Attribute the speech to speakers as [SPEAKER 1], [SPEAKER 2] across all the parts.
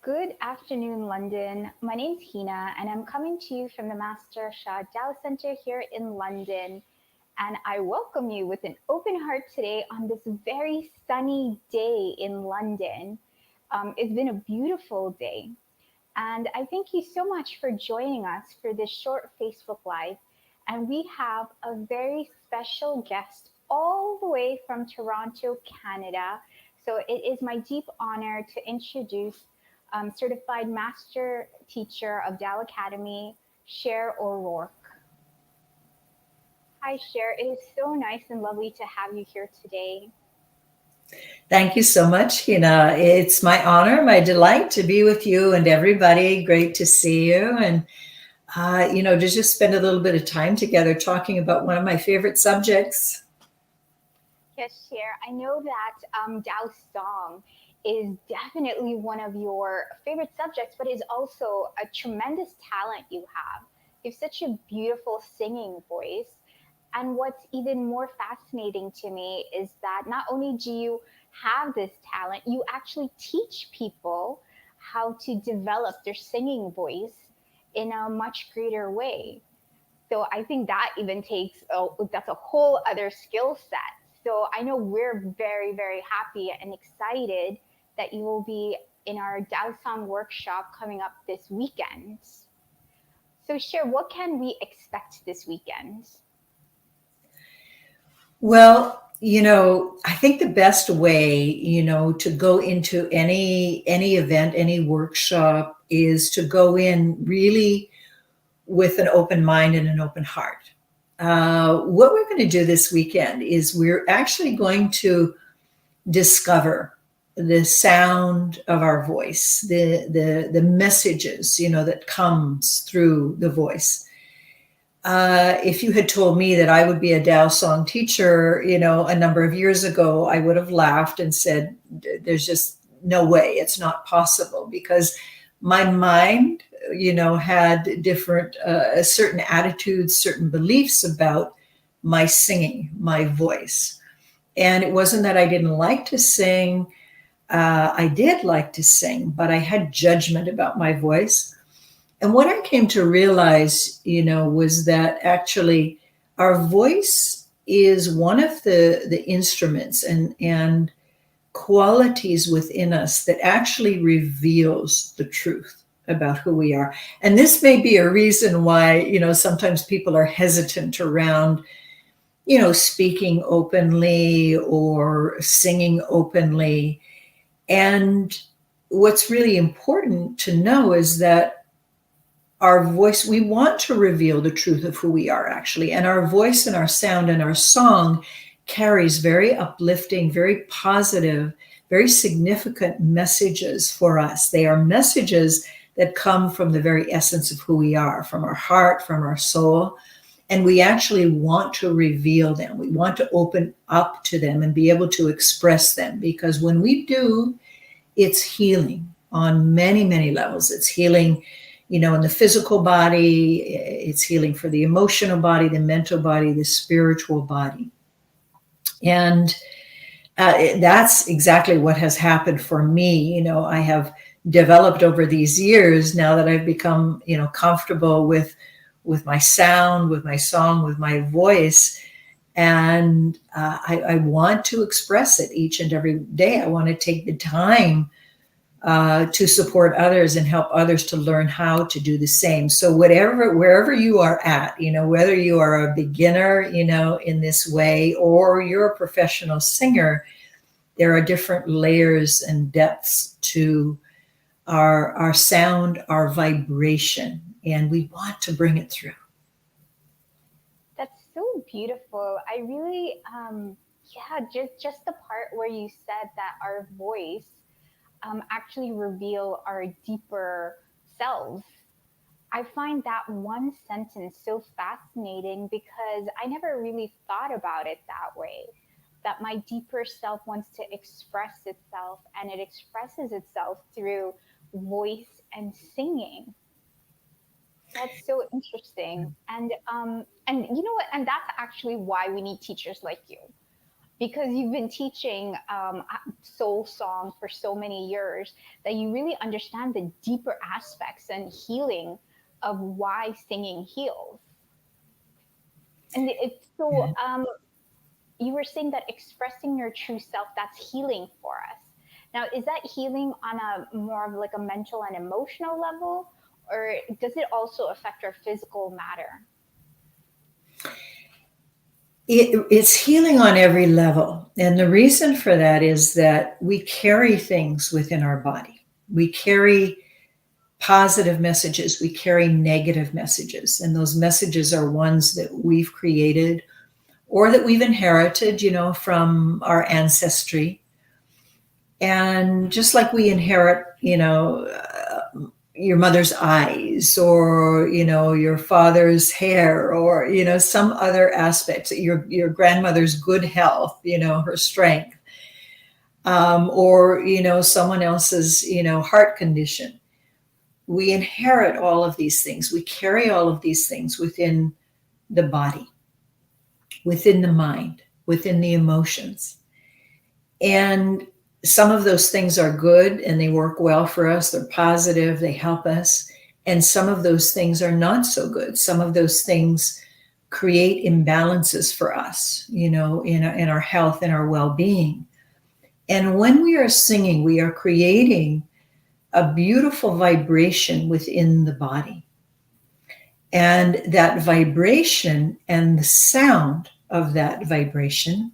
[SPEAKER 1] Good afternoon, London. My name's Hina, and I'm coming to you from the Master Shah Dao Center here in London. And I welcome you with an open heart today on this very sunny day in London. It's been a beautiful day. And I thank you so much for joining us for this short Facebook Live. And we have a very special guest all the way from Toronto, Canada. So it is my deep honor to introduce Certified Master Teacher of Tao Academy, Sher O'Rourke. Hi, Cher. It is so nice and lovely to have you here today.
[SPEAKER 2] Thank you so much, Hina. It's my honor, my delight to be with you and everybody. Great to see you. And, to just spend a little bit of time together talking about one of my favorite subjects.
[SPEAKER 1] Yes, Cher. I know that Tao Song is definitely one of your favorite subjects, but is also a tremendous talent you have. You have such a beautiful singing voice. And what's even more fascinating to me is that not only do you have this talent, you actually teach people how to develop their singing voice in a much greater way. So I think that even takes that's a whole other skill set. So I know we're very, very happy and excited that you will be in our Tao Song workshop coming up this weekend. So Cher, what can we expect this weekend?
[SPEAKER 2] Well, I think the best way, to go into any event, any workshop is to go in really with an open mind and an open heart. What we're going to do this weekend is we're actually going to discover the sound of our voice, the messages, that comes through the voice. If you had told me that I would be a Tao Song teacher, a number of years ago, I would have laughed and said, there's just no way, it's not possible, because my mind, had different, certain attitudes, certain beliefs about my singing, my voice. And it wasn't that I didn't like to sing. I did like to sing, but I had judgment about my voice. And what I came to realize, was that actually our voice is one of the instruments and qualities within us that actually reveals the truth about who we are. And this may be a reason why, sometimes people are hesitant around, speaking openly or singing openly. And what's really important to know is that our voice, we want to reveal the truth of who we are actually. And our voice and our sound and our song carries very uplifting, very positive, very significant messages for us. They are messages that come from the very essence of who we are, from our heart, from our soul. And we actually want to reveal them. We want to open up to them and be able to express them, because when we do, it's healing on many, many levels. It's healing, in the physical body, it's healing for the emotional body, the mental body, the spiritual body. And that's exactly what has happened for me. I have developed over these years, now that I've become, comfortable with my sound, with my song, with my voice. And I want to express it each and every day. I want to take the time to support others and help others to learn how to do the same. So wherever you are at, whether you are a beginner, in this way, or you're a professional singer, there are different layers and depths to our sound, our vibration, and we want to bring it through.
[SPEAKER 1] That's so beautiful. I really, yeah, just the part where you said that our voice actually reveal our deeper selves. I find that one sentence so fascinating because I never really thought about it that way. That my deeper self wants to express itself, and it expresses itself through voice and singing. That's so interesting. And you know what? And that's actually why we need teachers like you. because you've been teaching soul song for so many years that you really understand the deeper aspects and healing of why singing heals. And it's so you were saying that expressing your true self, that's healing for us. Now, is that healing on a more of like a mental and emotional level, or does it also affect our physical matter?
[SPEAKER 2] It's healing on every level. And the reason for that is that we carry things within our body. We carry positive messages, we carry negative messages. And those messages are ones that we've created or that we've inherited, from our ancestry. And just like we inherit, your mother's eyes, or your father's hair, or some other aspects, your grandmother's good health, her strength, or someone else's heart condition. We inherit all of these things. We carry all of these things within the body, within the mind, within the emotions. And some of those things are good and they work well for us. They're positive, they help us. And some of those things are not so good. Some of those things create imbalances for us, in our health and our well-being. And when we are singing, we are creating a beautiful vibration within the body. And that vibration and the sound of that vibration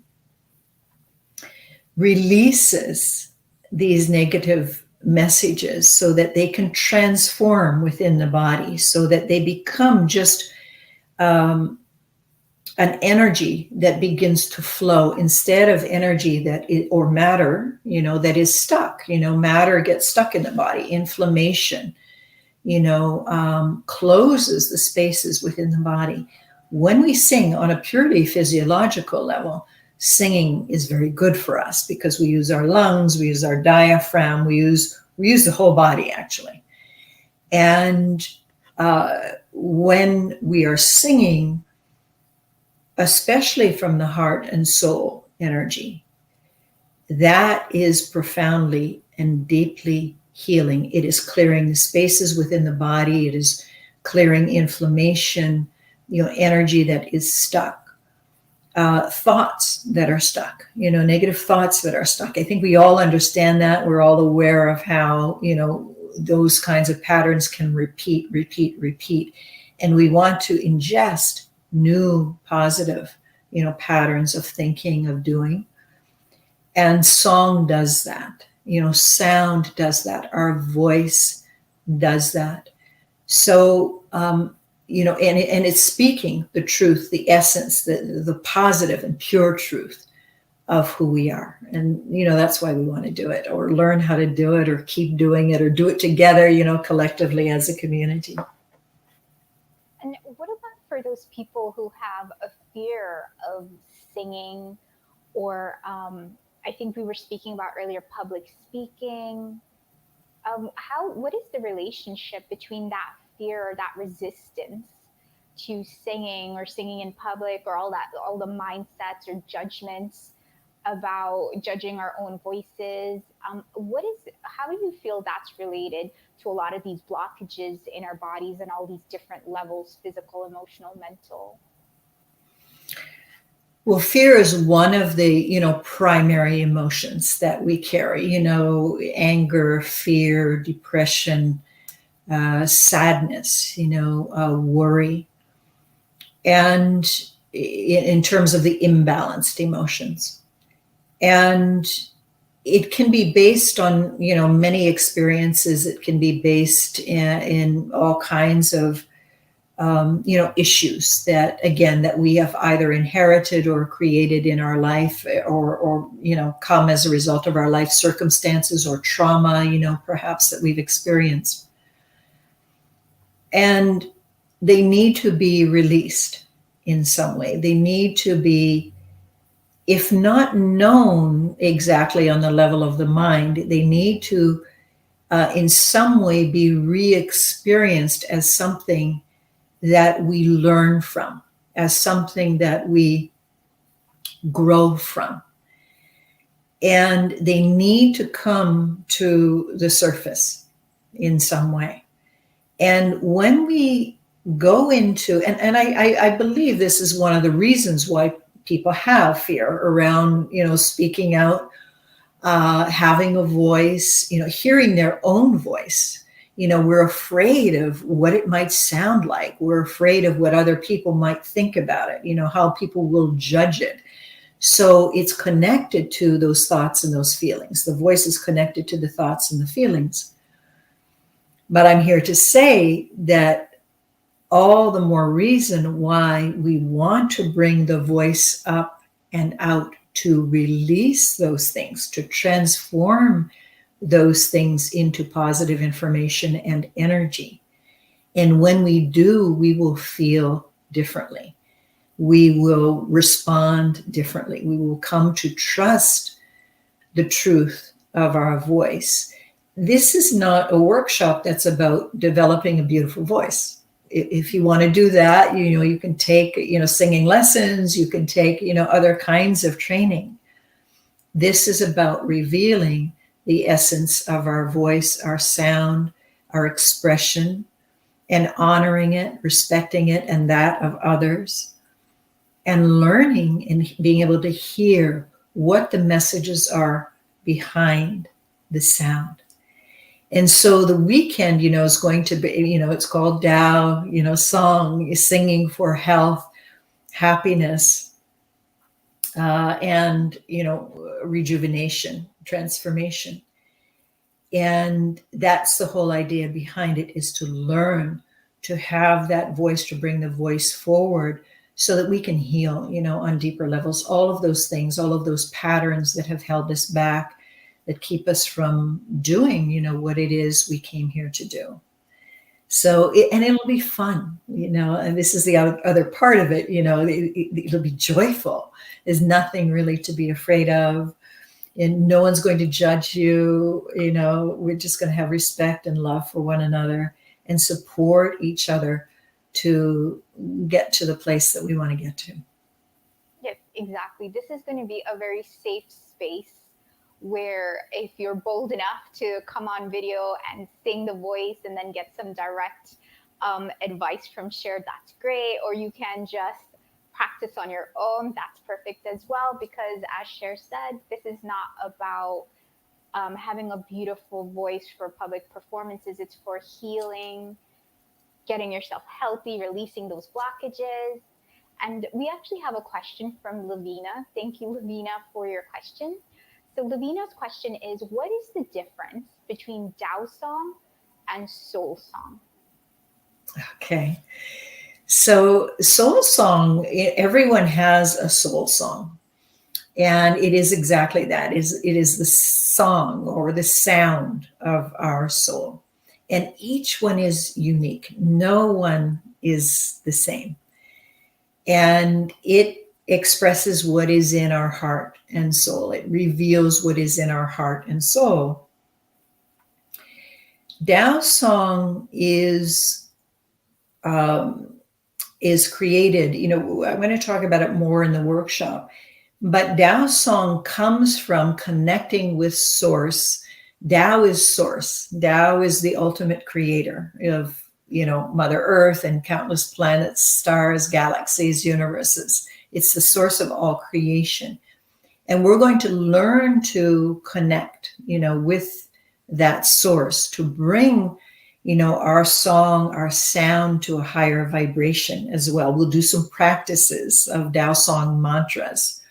[SPEAKER 2] releases these negative messages so that they can transform within the body, so that they become just an energy that begins to flow instead of energy or matter, that is stuck. Matter gets stuck in the body. Inflammation, closes the spaces within the body. When we sing on a purely physiological level, singing is very good for us because we use our lungs, we use our diaphragm, we use the whole body actually. And when we are singing, especially from the heart and soul energy, that is profoundly and deeply healing. It is clearing the spaces within the body. It is clearing inflammation, energy that is stuck. Thoughts that are stuck, negative thoughts that are stuck. I think we all understand that. We're all aware of how, those kinds of patterns can repeat. And we want to ingest new positive, patterns of thinking, of doing. And song does that. Sound does that. Our voice does that. So, and it's speaking the truth, the essence, the positive and pure truth of who we are. And, that's why we want to do it, or learn how to do it, or keep doing it, or do it together, collectively as a community.
[SPEAKER 1] And what about for those people who have a fear of singing, or I think we were speaking about earlier, public speaking? What is the relationship between that fear or that resistance to singing, or singing in public, or all the mindsets or judgments about judging our own voices? How do you feel that's related to a lot of these blockages in our bodies and all these different levels, physical, emotional, mental?
[SPEAKER 2] Well, fear is one of the, primary emotions that we carry, anger, fear, depression, sadness, worry. And in terms of the imbalanced emotions. And it can be based on, many experiences. It can be based in all kinds of, issues that we have either inherited or created in our life, or come as a result of our life circumstances or trauma, perhaps that we've experienced. And they need to be released in some way. They need to be, if not known exactly on the level of the mind, they need to, in some way, be re-experienced as something that we learn from, as something that we grow from. and they need to come to the surface in some way. And when we go into, and I believe this is one of the reasons why people have fear around, speaking out, having a voice, hearing their own voice. We're afraid of what it might sound like. We're afraid of what other people might think about it, how people will judge it. So it's connected to those thoughts and those feelings. The voice is connected to the thoughts and the feelings. But I'm here to say that all the more reason why we want to bring the voice up and out, to release those things, to transform those things into positive information and energy. And when we do, we will feel differently. We will respond differently. We will come to trust the truth of our voice. This is not a workshop that's about developing a beautiful voice. If you want to do that, you can take, singing lessons, you can take, other kinds of training. This is about revealing the essence of our voice, our sound, our expression, and honoring it, respecting it, and that of others, and learning and being able to hear what the messages are behind the sound. And so the weekend, is going to be, it's called Tao, song, singing for health, happiness, and, rejuvenation, transformation. And that's the whole idea behind it, is to learn to have that voice, to bring the voice forward so that we can heal, on deeper levels, all of those things, all of those patterns that have held us back, that keep us from doing, what it is we came here to do. So, and it'll be fun, and this is the other part of it, it'll be joyful. There's nothing really to be afraid of, and no one's going to judge you. We're just going to have respect and love for one another and support each other to get to the place that we want to get to.
[SPEAKER 1] Yes, exactly. This is going to be a very safe space where if you're bold enough to come on video and sing the voice and then get some direct advice from Cher, that's great. Or you can just practice on your own. That's perfect as well, because as Cher said, this is not about having a beautiful voice for public performances. It's for healing, getting yourself healthy, releasing those blockages. And we actually have a question from Lavina. Thank you, Lavina, for your question. So Lavina's question is, what is the difference between Tao Song and Soul Song?
[SPEAKER 2] Okay. So soul song, everyone has a soul song. And it is exactly that. It is the song or the sound of our soul. And each one is unique. No one is the same. And it expresses what is in our heart and soul. It reveals what is in our heart and soul. Tao Song is created, I'm going to talk about it more in the workshop, but Tao Song comes from connecting with source. Tao is source. Tao is the ultimate creator of, Mother Earth and countless planets, stars, galaxies, universes. It's the source of all creation. And we're going to learn to connect, with that source, to bring, our song, our sound to a higher vibration as well. We'll do some practices of Tao Song mantras.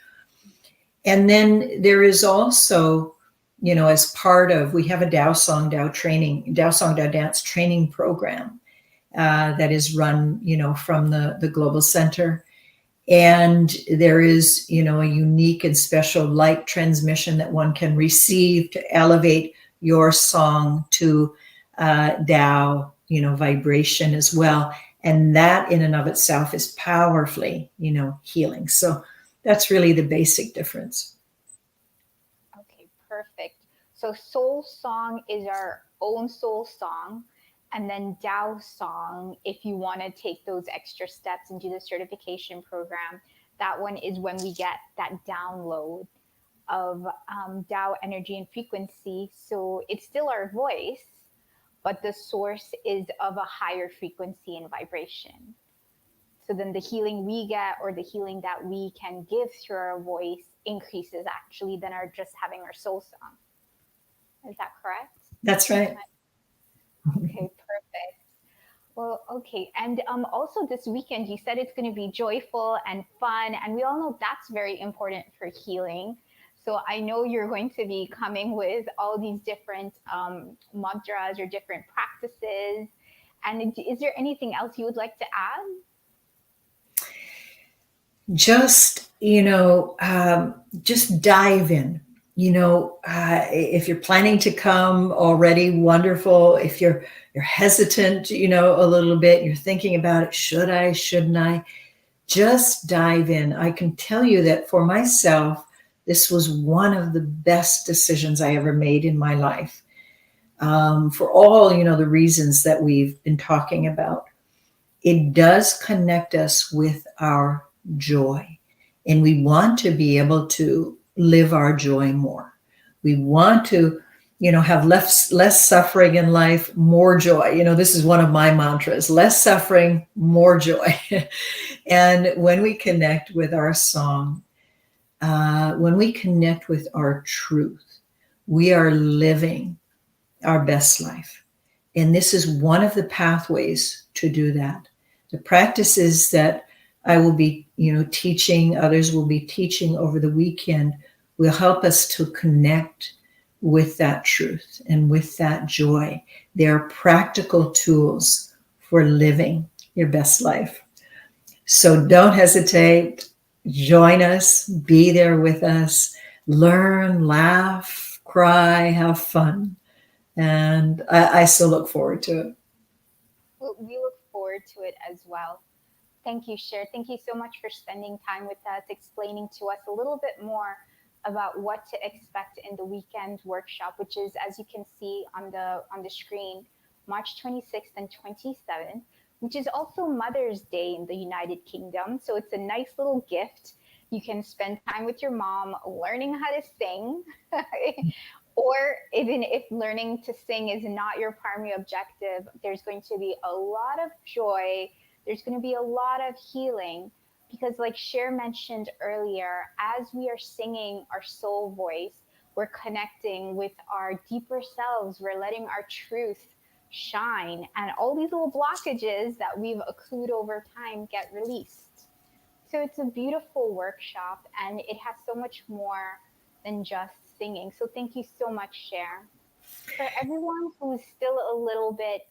[SPEAKER 2] And then there is also, as part of, we have a Tao Song, Tao Song, Tao dance training program that is run, from the Global Center. And there is, a unique and special light transmission that one can receive to elevate your song to Tao, vibration as well. And that in and of itself is powerfully, healing. So that's really the basic difference.
[SPEAKER 1] Okay, perfect. So Soul Song is our own soul song. And then Tao Song, if you want to take those extra steps and do the certification program, that one is when we get that download of Tao energy and frequency. So it's still our voice, but the source is of a higher frequency and vibration. So then the healing we get, or the healing that we can give through our voice, increases actually than our just having our soul song. Is that correct?
[SPEAKER 2] That's right.
[SPEAKER 1] Okay, perfect. Well, okay. And also this weekend, you said it's going to be joyful and fun. And we all know that's very important for healing. So I know you're going to be coming with all these different mantras or different practices. And is there anything else you would like to add?
[SPEAKER 2] Just, just dive in. If you're planning to come already, wonderful. If you're hesitant, a little bit, you're thinking about it, should I, shouldn't I? Just dive in. I can tell you that for myself, this was one of the best decisions I ever made in my life. For all, the reasons that we've been talking about. It does connect us with our joy. And we want to be able to live our joy more. We want to, have less suffering in life, more joy. This is one of my mantras: less suffering, more joy. And when we connect with our song, when we connect with our truth, we are living our best life. And this is one of the pathways to do that. The practices that I will be, teaching, others will be teaching over the weekend, will help us to connect with that truth and with that joy. They are practical tools for living your best life. So don't hesitate. Join us, be there with us, learn, laugh, cry, have fun. And I still look forward to it.
[SPEAKER 1] Well, we look forward to it as well. Thank you, Cher. Thank you so much for spending time with us, explaining to us a little bit more about what to expect in the weekend workshop, which is, as you can see on the screen, March 26th and 27th, which is also Mother's Day in the United Kingdom. So it's a nice little gift. You can spend time with your mom learning how to sing. Or even if learning to sing is not your primary objective, there's going to be a lot of joy, there's going to be a lot of healing, because like Cher mentioned earlier, as we are singing our soul voice, we're connecting with our deeper selves, we're letting our truth shine, and all these little blockages that we've accrued over time get released. So it's a beautiful workshop, and it has so much more than just singing. So thank you so much, Cher. For everyone who's still a little bit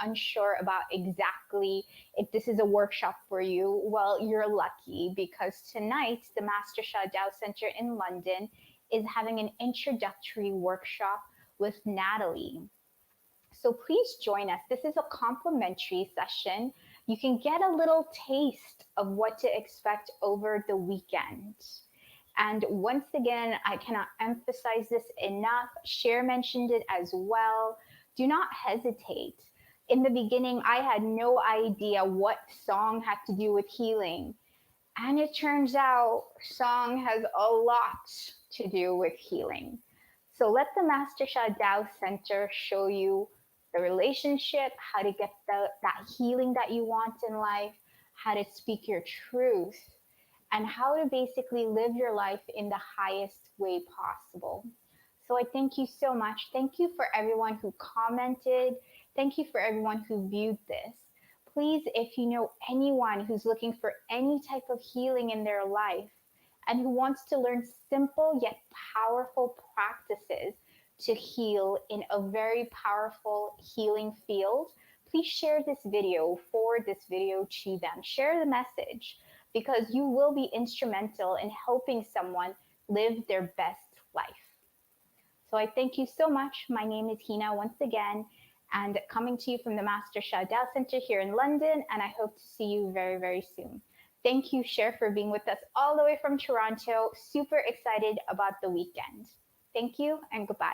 [SPEAKER 1] unsure about exactly if this is a workshop for you, well, you're lucky, because tonight the Master Shah Dow Center in London is having an introductory workshop with Natalie. So please join us. This is a complimentary session. You can get a little taste of what to expect over the weekend. And once again, I cannot emphasize this enough. Cher mentioned it as well. Do not hesitate. In the beginning, I had no idea what song had to do with healing. And it turns out song has a lot to do with healing. So let the Master Sha Dao Center show you the relationship, how to get that healing that you want in life, how to speak your truth, and how to basically live your life in the highest way possible. So I thank you so much. Thank you for everyone who commented. Thank you for everyone who viewed this. Please, if you know anyone who's looking for any type of healing in their life and who wants to learn simple yet powerful practices to heal in a very powerful healing field, please share this video, forward this video to them. Share the message, because you will be instrumental in helping someone live their best life. So I thank you so much. My name is Hina once again, and coming to you from the Master Shah Dao Center here in London, and I hope to see you very, very soon. Thank you, Cher, for being with us all the way from Toronto. Super excited about the weekend. Thank you and goodbye.